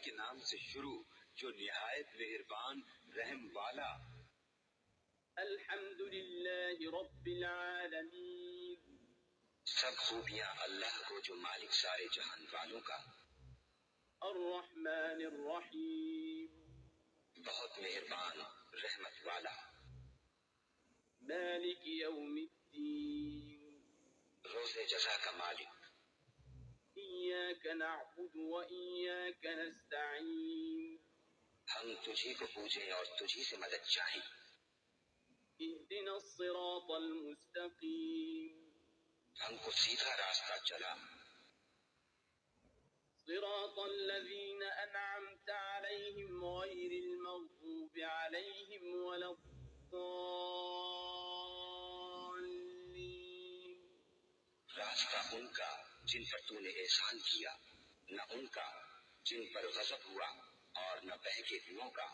کے نام سے شروع جو نہایت مہربان رحم والا۔ الحمد للہ رب العالمین، سب خوبیاں اللہ کو جو مالک سارے جہان والوں کا۔ الرحمن الرحیم، بہت مہربان رحمت والا۔ مالک یوم الدین، روز جزا کا مالک۔ ایاک نعبد و ایاک نستعین، ہم تجھی کو پوجیں اور تجھی سے مدد چاہیں۔ اہدنا الصراط المستقیم، ہم کو سیدھا راستہ چلا۔ صراط الذین انعمت علیہم غیر المغضوب علیہم ولا الضالین، راستہ ان کا جن پر تو نے احسان کیا، نہ ان کا جن پر غضب ہوا اور نہ بہکے ہوئوں کا